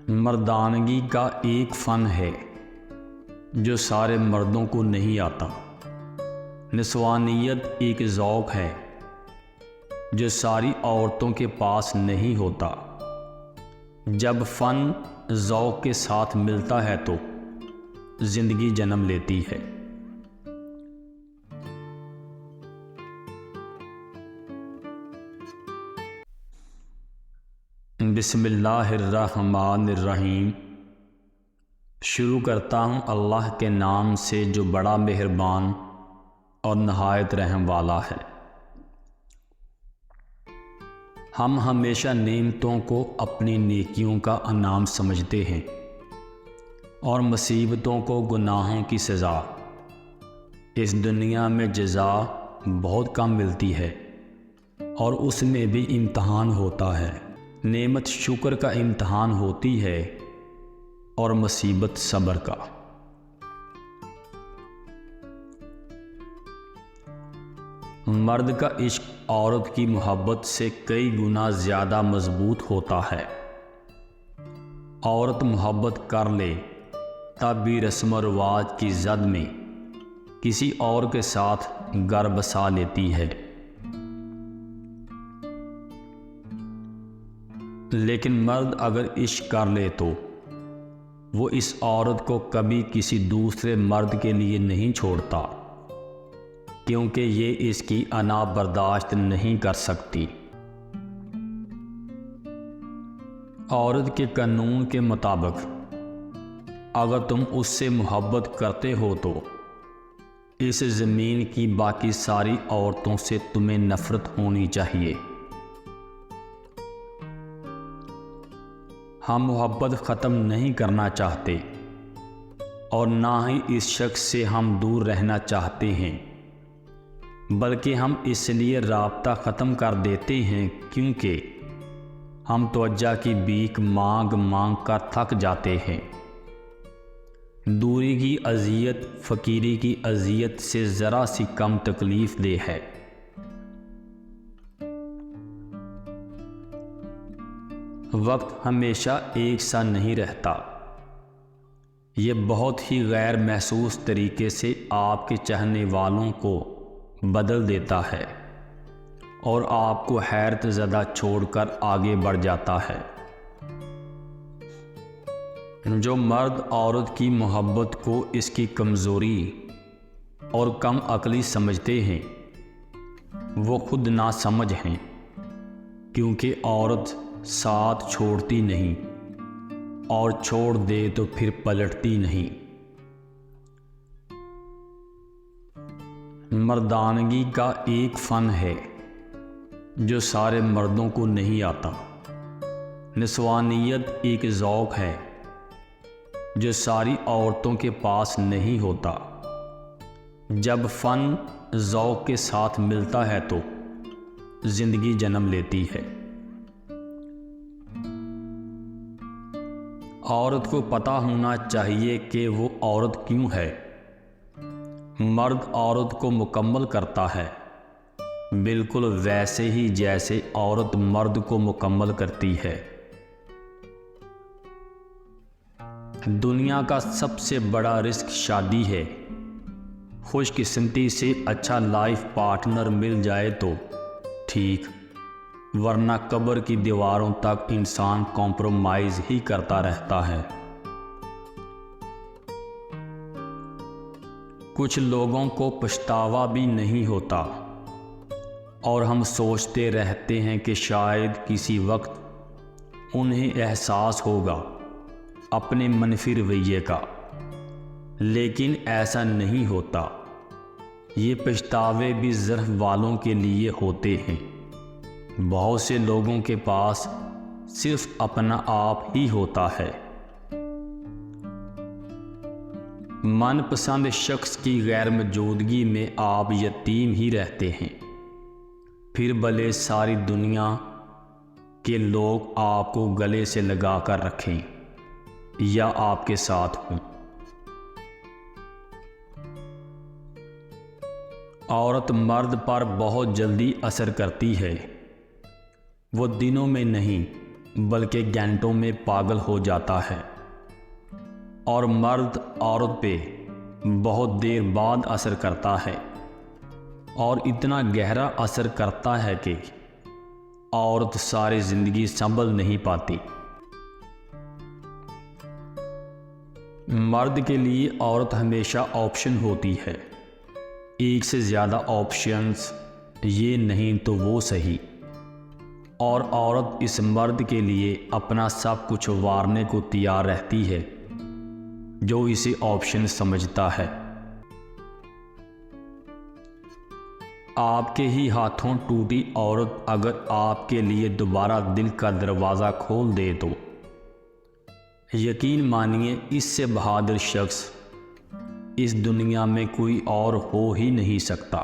मर्दानगी का एक फ़न है जो सारे मर्दों को नहीं आता। निस्वानियत एक ज़ौक़ है जो सारी औरतों के पास नहीं होता। जब फ़न ज़ौक़ के साथ मिलता है तो ज़िंदगी जन्म लेती है। बिस्मिल्लाहिर्रहमानिर्रहीम। शुरू करता हूँ अल्लाह के नाम से जो बड़ा मेहरबान और नहायत रहम वाला है। हम हमेशा नेमतों को अपनी नेकियों का इनाम समझते हैं और मुसीबतों को गुनाहों की सज़ा। इस दुनिया में जज़ा बहुत कम मिलती है और उसमें भी इम्तहान होता है। नेमत शुक्र का इम्तहान होती है और मुसीबत सब्र का। मर्द का इश्क औरत की मोहब्बत से कई गुना ज़्यादा मजबूत होता है। औरत मोहब्बत कर ले तब भी रस्म व रिवाज की जद में किसी और के साथ घर बसा लेती है, लेकिन मर्द अगर इश्क कर ले तो वो इस औरत को कभी किसी दूसरे मर्द के लिए नहीं छोड़ता, क्योंकि ये इसकी अना बर्दाश्त नहीं कर सकती। औरत के कानून के मुताबिक अगर तुम उससे मोहब्बत करते हो तो इस ज़मीन की बाकी सारी औरतों से तुम्हें नफ़रत होनी चाहिए। हम मोहब्बत ख़त्म नहीं करना चाहते और ना ही इस शख्स से हम दूर रहना चाहते हैं, बल्कि हम इसलिए राब्ता ख़त्म कर देते हैं क्योंकि हम तवज्जो की भीख मांग मांग कर थक जाते हैं। दूरी की अज़ियत फ़कीरी की अज़ियत से ज़रा सी कम तकलीफ़ दे है। वक्त हमेशा एक सा नहीं रहता। ये बहुत ही गैर महसूस तरीके से आपके चाहने वालों को बदल देता है और आपको हैरत ज़दा छोड़कर आगे बढ़ जाता है। जो मर्द औरत की मोहब्बत को इसकी कमज़ोरी और कम अक्ली समझते हैं वो खुद ना समझ हैं, क्योंकि औरत साथ छोड़ती नहीं और छोड़ दे तो फिर पलटती नहीं। मर्दानगी का एक फ़न है जो सारे मर्दों को नहीं आता। निस्वानियत एक ज़ौक़ है जो सारी औरतों के पास नहीं होता। जब फ़न ज़ौक़ के साथ मिलता है तो ज़िंदगी जन्म लेती है। औरत को पता होना चाहिए कि वो औरत क्यों है। मर्द औरत को मुकम्मल करता है, बिल्कुल वैसे ही जैसे औरत मर्द को मुकम्मल करती है। दुनिया का सबसे बड़ा रिस्क शादी है। खुशकिस्मती से अच्छा लाइफ पार्टनर मिल जाए तो ठीक, वरना कब्र की दीवारों तक इंसान कॉम्प्रोमाइज़ ही करता रहता है। कुछ लोगों को पछतावा भी नहीं होता और हम सोचते रहते हैं कि शायद किसी वक्त उन्हें एहसास होगा अपने मनफी रवैये का, लेकिन ऐसा नहीं होता। ये पछतावे भी ज़र्फ़ वालों के लिए होते हैं। बहुत से लोगों के पास सिर्फ अपना आप ही होता है। मनपसंद शख्स की गैर मौजूदगी में आप यतीम ही रहते हैं, फिर भले सारी दुनिया के लोग आपको गले से लगा कर रखें या आपके साथ हों। औरत मर्द पर बहुत जल्दी असर करती है। वो दिनों में नहीं बल्कि घंटों में पागल हो जाता है। और मर्द औरत पे बहुत देर बाद असर करता है, और इतना गहरा असर करता है कि औरत सारी ज़िंदगी संभल नहीं पाती। मर्द के लिए औरत हमेशा ऑप्शन होती है, एक से ज़्यादा ऑप्शंस, ये नहीं तो वो सही। और औरत इस मर्द के लिए अपना सब कुछ वारने को तैयार रहती है जो इसे ऑप्शन समझता है। आपके ही हाथों टूटी औरत अगर आपके लिए दोबारा दिल का दरवाज़ा खोल दे तो यकीन मानिए, इससे बहादुर शख्स इस दुनिया में कोई और हो ही नहीं सकता।